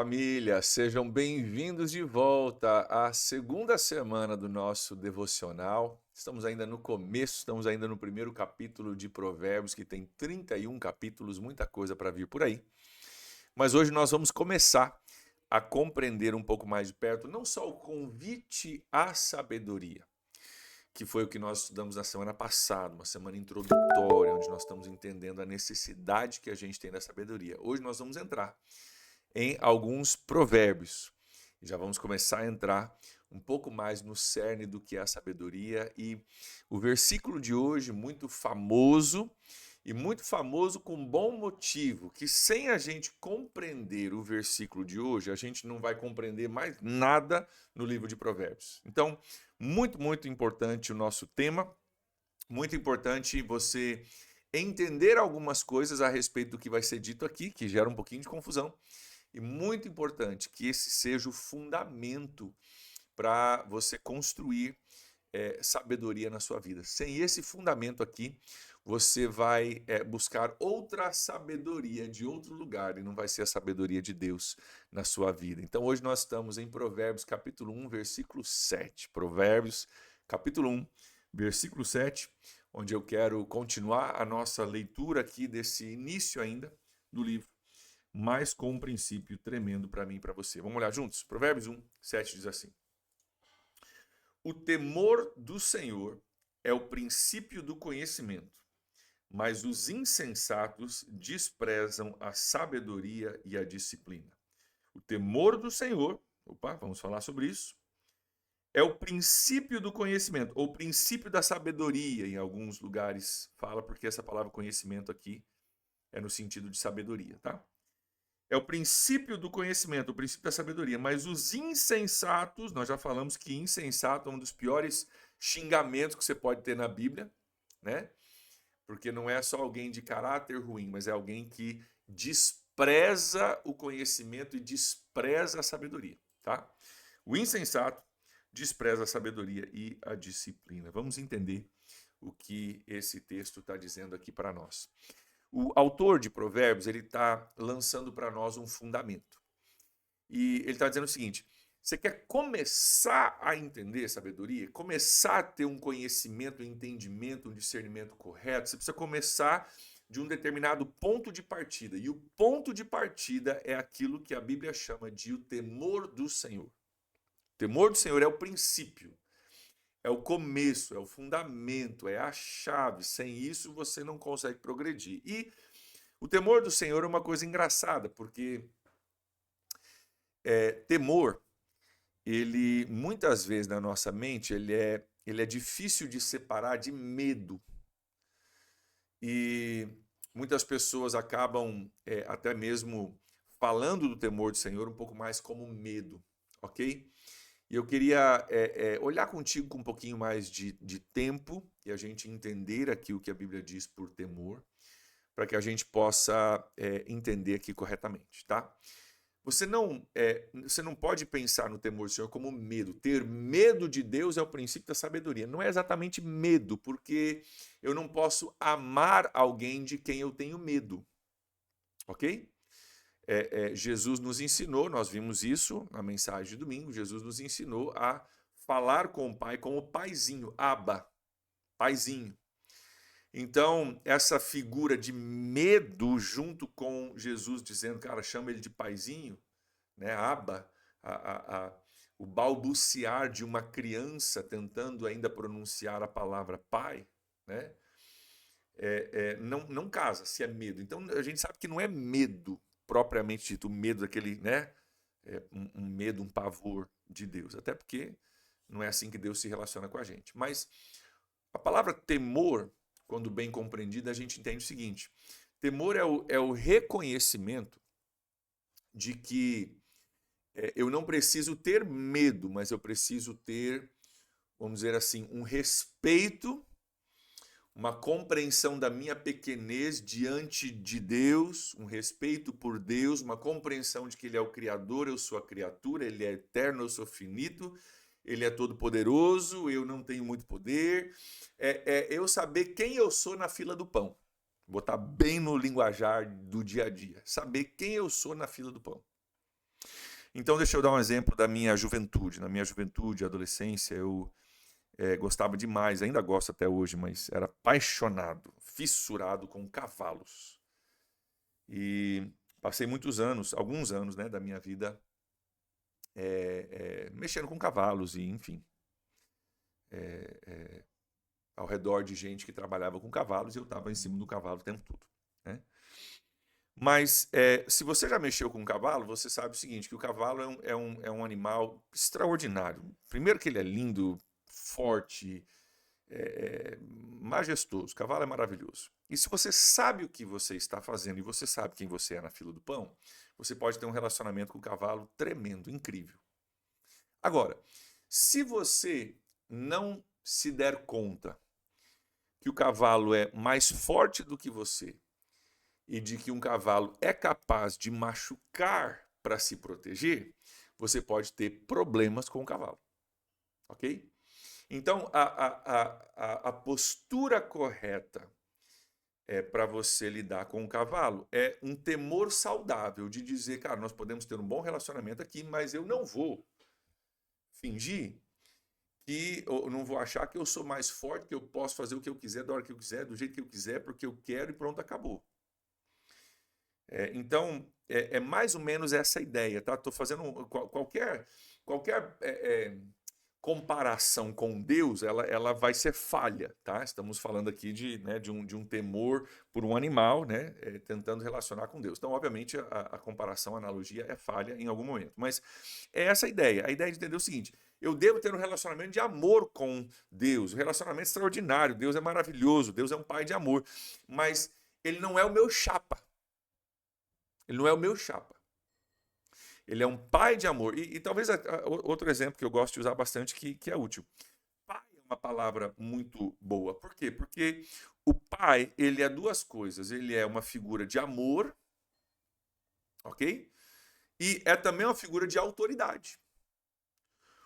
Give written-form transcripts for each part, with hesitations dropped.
família, sejam bem-vindos de volta à segunda semana do nosso devocional. Estamos ainda no começo, estamos ainda no primeiro capítulo de Provérbios, que tem 31 capítulos, muita coisa para vir por aí. Mas hoje nós vamos começar a compreender um pouco mais de perto, não só o convite à sabedoria, que foi o que nós estudamos na semana passada, uma semana introdutória, onde nós estamos entendendo a necessidade que a gente tem da sabedoria. Hoje nós vamos entrar em alguns provérbios. Já vamos começar a entrar um pouco mais no cerne do que é a sabedoria. E o versículo de hoje, muito famoso, e muito famoso com bom motivo, que sem a gente compreender o versículo de hoje, a gente não vai compreender mais nada no livro de Provérbios. Então, muito importante o nosso tema, muito importante você entender algumas coisas a respeito do que vai ser dito aqui, que gera um pouquinho de confusão. E muito importante que esse seja o fundamento para você construir sabedoria na sua vida. Sem esse fundamento aqui, você vai buscar outra sabedoria de outro lugar e não vai ser a sabedoria de Deus na sua vida. Então hoje nós estamos em Provérbios capítulo 1, versículo 7. Provérbios capítulo 1, versículo 7, onde eu quero continuar a nossa leitura aqui desse início ainda do livro, mas com um princípio tremendo para mim e para você. Vamos olhar juntos? Provérbios 1, 7 diz assim: O temor do Senhor é o princípio do conhecimento, mas os insensatos desprezam a sabedoria e a disciplina. O temor do Senhor, vamos falar sobre isso, é o princípio do conhecimento, ou princípio da sabedoria, em alguns lugares fala, porque essa palavra conhecimento aqui é no sentido de sabedoria, tá? É o princípio do conhecimento, o princípio da sabedoria. Mas os insensatos, nós já falamos que insensato é um dos piores xingamentos que você pode ter na Bíblia, né? Porque não é só alguém de caráter ruim, mas é alguém que despreza o conhecimento e despreza a sabedoria, tá? O insensato despreza a sabedoria e a disciplina. Vamos entender o que esse texto está dizendo aqui para nós. O autor de Provérbios, ele está lançando para nós um fundamento. E ele está dizendo o seguinte: você quer começar a entender sabedoria, começar a ter um conhecimento, um entendimento, um discernimento correto, você precisa começar de um determinado ponto de partida. E o ponto de partida é aquilo que a Bíblia chama de o temor do Senhor. O temor do Senhor é o princípio. É o começo, é o fundamento, é a chave. Sem isso você não consegue progredir. E o temor do Senhor é uma coisa engraçada, porque temor, ele muitas vezes na nossa mente, ele é difícil de separar de medo. E muitas pessoas acabam até mesmo falando do temor do Senhor um pouco mais como medo, ok? E eu queria olhar contigo com um pouquinho mais de tempo e a gente entender aqui o que a Bíblia diz por temor, para que a gente possa entender aqui corretamente, tá? Você não pode pensar no temor do Senhor como medo. Ter medo de Deus é o princípio da sabedoria. Não é exatamente medo, porque eu não posso amar alguém de quem eu tenho medo, ok? Jesus nos ensinou, nós vimos isso na mensagem de domingo, Jesus nos ensinou a falar com o Pai como paizinho, Abba, paizinho. Então, essa figura de medo junto com Jesus dizendo, cara, chama ele de paizinho, né? Abba, o balbuciar de uma criança tentando ainda pronunciar a palavra pai, né? Não casa se é medo. Então, a gente sabe que não é medo propriamente dito, o medo daquele, né? Um medo, um pavor de Deus. Até porque não é assim que Deus se relaciona com a gente. Mas a palavra temor, quando bem compreendida, a gente entende o seguinte: temor é o reconhecimento de que eu não preciso ter medo, mas eu preciso ter, vamos dizer assim, um respeito, uma compreensão da minha pequenez diante de Deus, um respeito por Deus, uma compreensão de que Ele é o Criador, eu sou a criatura, Ele é eterno, eu sou finito, Ele é todo-poderoso, eu não tenho muito poder. Eu saber quem eu sou na fila do pão. Vou botar bem no linguajar do dia a dia. Saber quem eu sou na fila do pão. Então, deixa eu dar um exemplo da minha juventude. Na minha juventude, adolescência, eu gostava demais, ainda gosto até hoje, mas era apaixonado, fissurado com cavalos. E passei muitos anos, alguns anos, né, da minha vida mexendo com cavalos e, enfim, ao redor de gente que trabalhava com cavalos e eu estava em cima do cavalo o tempo todo, né? Mas se você já mexeu com um cavalo, você sabe o seguinte, que o cavalo é um animal extraordinário. Primeiro que ele é lindo, forte, majestoso. O cavalo é maravilhoso. E se você sabe o que você está fazendo e você sabe quem você é na fila do pão, você pode ter um relacionamento com o cavalo tremendo, incrível. Agora, se você não se der conta que o cavalo é mais forte do que você e de que um cavalo é capaz de machucar para se proteger, você pode ter problemas com o cavalo, ok? Então, a postura correta para você lidar com o cavalo é um temor saudável de dizer, cara, nós podemos ter um bom relacionamento aqui, mas eu não vou fingir que eu não vou achar que eu sou mais forte, que eu posso fazer o que eu quiser, da hora que eu quiser, do jeito que eu quiser, porque eu quero e pronto, acabou. Então, é mais ou menos essa ideia, tá? Estou fazendo qualquer comparação com Deus, ela vai ser falha, tá? Estamos falando aqui de um temor por um animal, né? Tentando relacionar com Deus. Então, obviamente, a comparação, a analogia é falha em algum momento. Mas é essa a ideia de entender o seguinte: eu devo ter um relacionamento de amor com Deus, um relacionamento extraordinário. Deus é maravilhoso, Deus é um pai de amor, mas ele não é o meu chapa. Ele não é o meu chapa. Ele é um pai de amor. E talvez outro exemplo que eu gosto de usar bastante, que é útil. Pai é uma palavra muito boa. Por quê? Porque o pai, ele é duas coisas. Ele é uma figura de amor, ok? E é também uma figura de autoridade.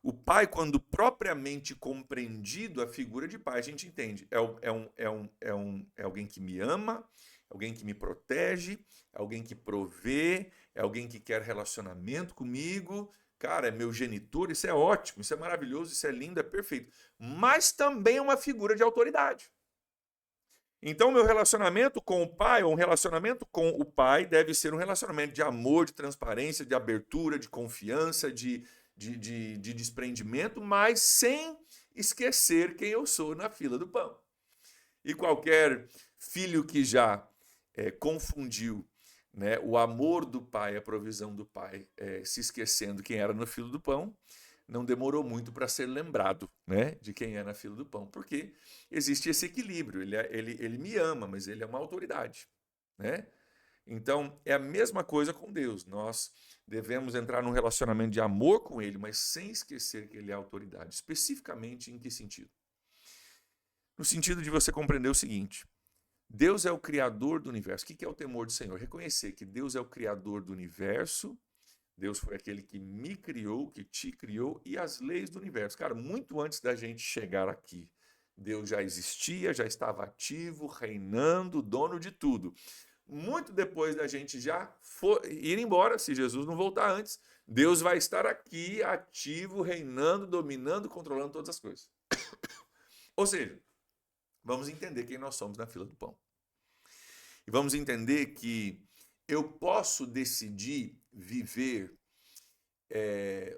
O pai, quando propriamente compreendido, a figura de pai, a gente entende. É alguém que me ama, é alguém que me protege, é alguém que provê, é alguém que quer relacionamento comigo. Cara, é meu genitor, isso é ótimo, isso é maravilhoso, isso é lindo, é perfeito. Mas também é uma figura de autoridade. Então, meu relacionamento com o pai, ou um relacionamento com o pai, deve ser um relacionamento de amor, de transparência, de abertura, de confiança, de desprendimento, mas sem esquecer quem eu sou na fila do pão. E qualquer filho que já confundiu, né, o amor do pai, a provisão do pai, se esquecendo quem era na fila do pão, não demorou muito para ser lembrado, né, de quem é na fila do pão, porque existe esse equilíbrio. Ele me ama, mas ele é uma autoridade, né? Então, é a mesma coisa com Deus. Nós devemos entrar num relacionamento de amor com Ele, mas sem esquecer que Ele é autoridade. Especificamente em que sentido? No sentido de você compreender o seguinte: Deus é o criador do universo. O que é o temor do Senhor? Reconhecer que Deus é o criador do universo, Deus foi aquele que me criou, que te criou, e as leis do universo. Cara, muito antes da gente chegar aqui, Deus já existia, já estava ativo, reinando, dono de tudo. Muito depois da gente já ir embora, se Jesus não voltar antes, Deus vai estar aqui, ativo, reinando, dominando, controlando todas as coisas. Ou seja, vamos entender quem nós somos na fila do pão. E vamos entender que eu posso decidir viver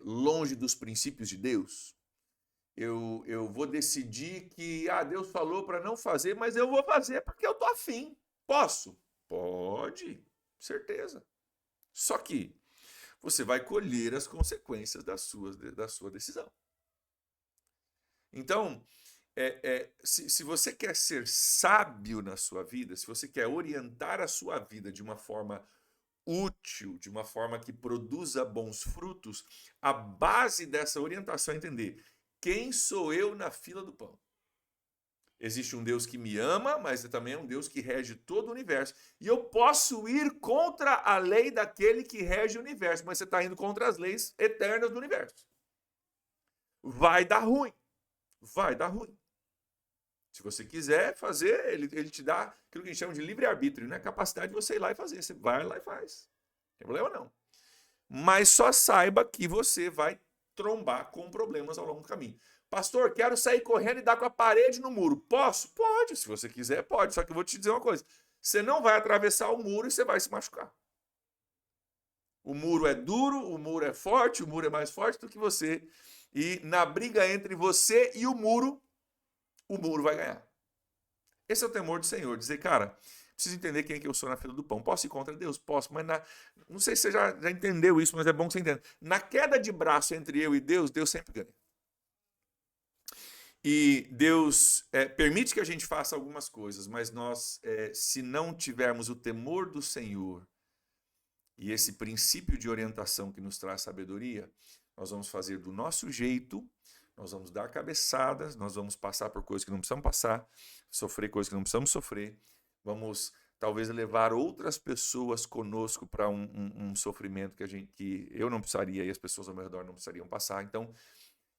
longe dos princípios de Deus. Eu vou decidir que Deus falou para não fazer, mas eu vou fazer porque eu tô afim. Posso? Pode, certeza. Só que você vai colher as consequências da sua decisão. Então, se você quer ser sábio na sua vida, se você quer orientar a sua vida de uma forma útil, de uma forma que produza bons frutos, a base dessa orientação é entender quem sou eu na fila do pão. Existe um Deus que me ama, mas também é um Deus que rege todo o universo. E eu posso ir contra a lei daquele que rege o universo, mas você está indo contra as leis eternas do universo. Vai dar ruim. Vai dar ruim. Se você quiser fazer, ele te dá aquilo que a gente chama de livre-arbítrio, né? Capacidade de você ir lá e fazer. Você vai lá e faz. Não tem problema não. mas só saiba que você vai trombar com problemas ao longo do caminho. Pastor, quero sair correndo e dar com a parede no muro. Posso? Pode, se você quiser, pode. Só que eu vou te dizer uma coisa. Você não vai atravessar o muro e você vai se machucar. O muro é duro, o muro é forte, o muro é mais forte do que você. E na briga entre você e o muro vai ganhar. Esse é o temor do Senhor. Dizer, cara, preciso entender quem é que eu sou na fila do pão. Posso ir contra Deus? Posso, mas não sei se você já entendeu isso, mas é bom que você entenda. Na queda de braço entre eu e Deus, Deus sempre ganha. E Deus permite que a gente faça algumas coisas, mas nós, se não tivermos o temor do Senhor e esse princípio de orientação que nos traz sabedoria, nós vamos fazer do nosso jeito, nós vamos dar cabeçadas, nós vamos passar por coisas que não precisamos passar, sofrer coisas que não precisamos sofrer, vamos talvez levar outras pessoas conosco para um sofrimento que eu não precisaria e as pessoas ao meu redor não precisariam passar. Então,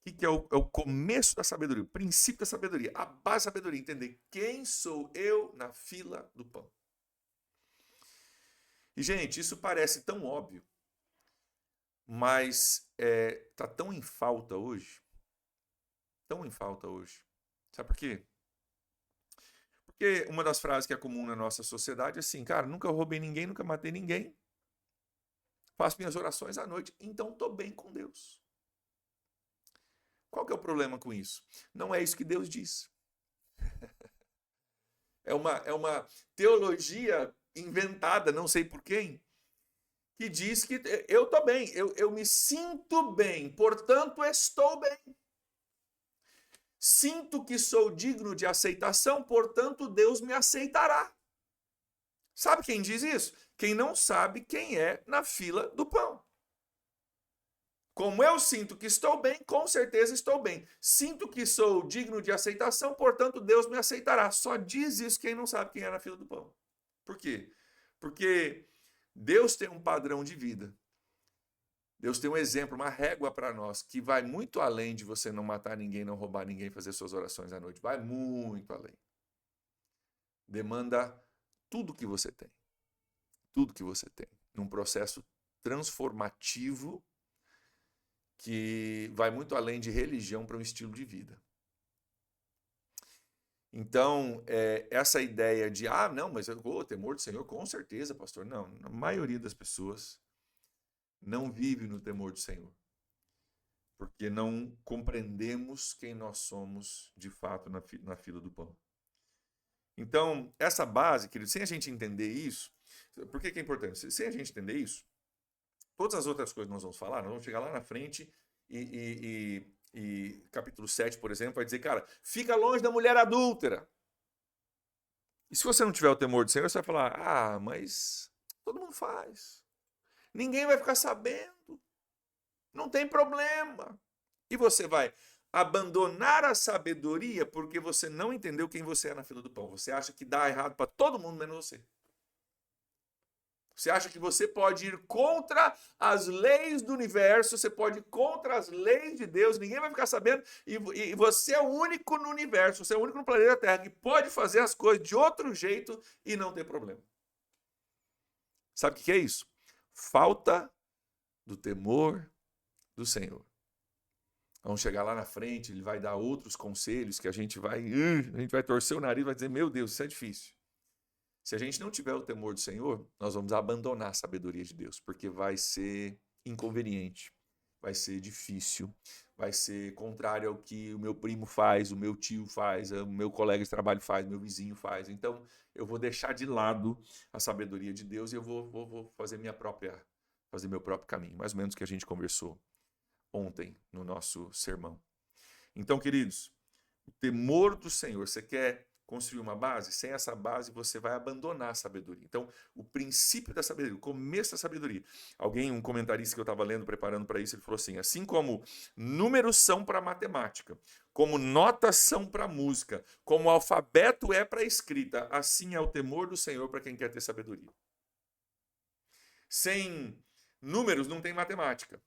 o que é o começo da sabedoria, o princípio da sabedoria, a base da sabedoria, entender quem sou eu na fila do pão. E, gente, isso parece tão óbvio, mas está tão em falta hoje. Tão em falta hoje. Sabe por quê? Porque uma das frases que é comum na nossa sociedade é assim, cara, nunca roubei ninguém, nunca matei ninguém, faço minhas orações à noite, então estou bem com Deus. Qual que é o problema com isso? Não é isso que Deus diz. É uma teologia inventada, não sei por quem, que diz que eu estou bem, eu me sinto bem, portanto estou bem. Sinto que sou digno de aceitação, portanto Deus me aceitará. Sabe quem diz isso? Quem não sabe quem é na fila do pão. Como eu sinto que estou bem, com certeza estou bem. Sinto que sou digno de aceitação, portanto Deus me aceitará. Só diz isso quem não sabe quem é na fila do pão. Por quê? Porque Deus tem um padrão de vida. Deus tem um exemplo, uma régua para nós, que vai muito além de você não matar ninguém, não roubar ninguém, fazer suas orações à noite. Vai muito além. Demanda tudo que você tem. Tudo que você tem. Num processo transformativo que vai muito além de religião para um estilo de vida. Então, essa ideia de, não, mas o temor do Senhor, com certeza, pastor. Não, a maioria das pessoas não vive no temor do Senhor, porque não compreendemos quem nós somos de fato na fila do pão. Então, essa base, querido, sem a gente entender isso, por que é importante? Sem a gente entender isso, todas as outras coisas que nós vamos falar, nós vamos chegar lá na frente e capítulo 7, por exemplo, vai dizer, cara, fica longe da mulher adúltera. E se você não tiver o temor do Senhor, você vai falar, mas todo mundo faz. Ninguém vai ficar sabendo. Não tem problema. E você vai abandonar a sabedoria porque você não entendeu quem você é na fila do pão. Você acha que dá errado para todo mundo menos você. Você acha que você pode ir contra as leis do universo, você pode ir contra as leis de Deus, ninguém vai ficar sabendo, e você é o único no universo, você é o único no planeta Terra que pode fazer as coisas de outro jeito e não ter problema. Sabe o que é isso? Falta do temor do Senhor. Vamos chegar lá na frente, ele vai dar outros conselhos que a gente vai torcer o nariz e vai dizer, meu Deus, isso é difícil. Se a gente não tiver o temor do Senhor, nós vamos abandonar a sabedoria de Deus, porque vai ser inconveniente, vai ser difícil, vai ser contrário ao que o meu primo faz, o meu tio faz, o meu colega de trabalho faz, o meu vizinho faz. Então, eu vou deixar de lado a sabedoria de Deus e eu vou fazer meu próprio caminho, mais ou menos o que a gente conversou ontem no nosso sermão. Então, queridos, o temor do Senhor, você quer construir uma base? Sem essa base você vai abandonar a sabedoria. Então, o princípio da sabedoria, o começo da sabedoria. Um comentarista que eu estava lendo, preparando para isso, ele falou assim como números são para matemática, como notas são para música, como o alfabeto é para escrita, assim é o temor do Senhor para quem quer ter sabedoria. Sem números não tem matemática.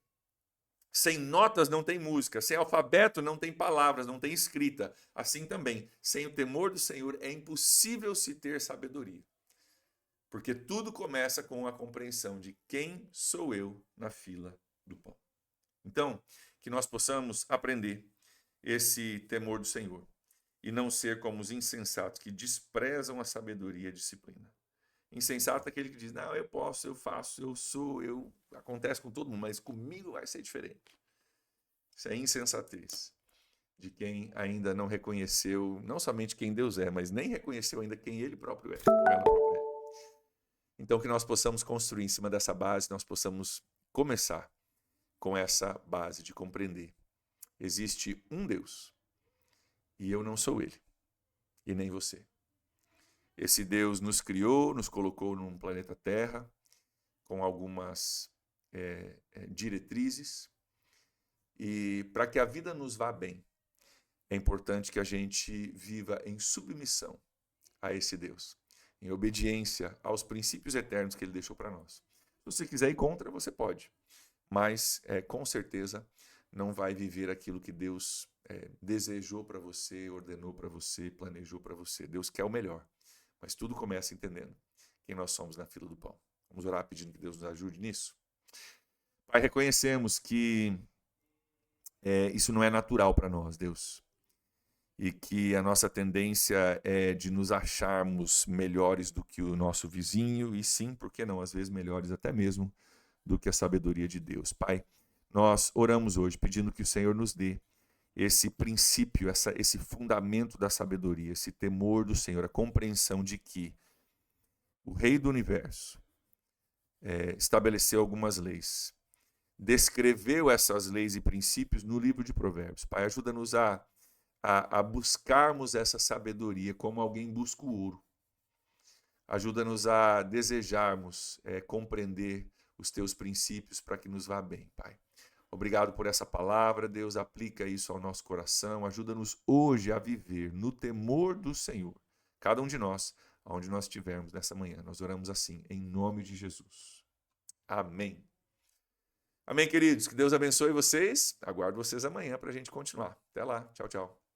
Sem notas não tem música, sem alfabeto não tem palavras, não tem escrita. Assim também, sem o temor do Senhor é impossível se ter sabedoria. Porque tudo começa com a compreensão de quem sou eu na fila do pão. Então, que nós possamos aprender esse temor do Senhor e não ser como os insensatos que desprezam a sabedoria e a disciplina. Insensato é aquele que diz: não, eu posso, eu faço, eu sou, acontece com todo mundo, mas comigo vai ser diferente. Isso é insensatez de quem ainda não reconheceu, não somente quem Deus é, mas nem reconheceu ainda quem Ele próprio é, ou ela própria é. Então, que nós possamos construir em cima dessa base, nós possamos começar com essa base de compreender. Existe um Deus e eu não sou Ele, e nem você. Esse Deus nos criou, nos colocou num planeta Terra, com algumas diretrizes, e para que a vida nos vá bem, é importante que a gente viva em submissão a esse Deus, em obediência aos princípios eternos que Ele deixou para nós. Se você quiser ir contra, você pode, mas com certeza não vai viver aquilo que Deus desejou para você, ordenou para você, planejou para você. Deus quer o melhor, mas tudo começa entendendo quem nós somos na fila do pão. Vamos orar pedindo que Deus nos ajude nisso? Pai, reconhecemos que isso não é natural para nós, Deus, e que a nossa tendência é de nos acharmos melhores do que o nosso vizinho, e sim, por que não, às vezes melhores até mesmo do que a sabedoria de Deus. Pai, nós oramos hoje pedindo que o Senhor nos dê esse princípio, esse fundamento da sabedoria, esse temor do Senhor, a compreensão de que o Rei do Universo estabeleceu algumas leis, descreveu essas leis e princípios no livro de Provérbios. Pai, ajuda-nos a buscarmos essa sabedoria como alguém busca o ouro. Ajuda-nos a desejarmos compreender os teus princípios para que nos vá bem, Pai. Obrigado por essa palavra, Deus, aplica isso ao nosso coração, ajuda-nos hoje a viver no temor do Senhor, cada um de nós, aonde nós estivermos nessa manhã. Nós oramos assim, em nome de Jesus. Amém. Amém, queridos, que Deus abençoe vocês, aguardo vocês amanhã para a gente continuar. Até lá, tchau, tchau.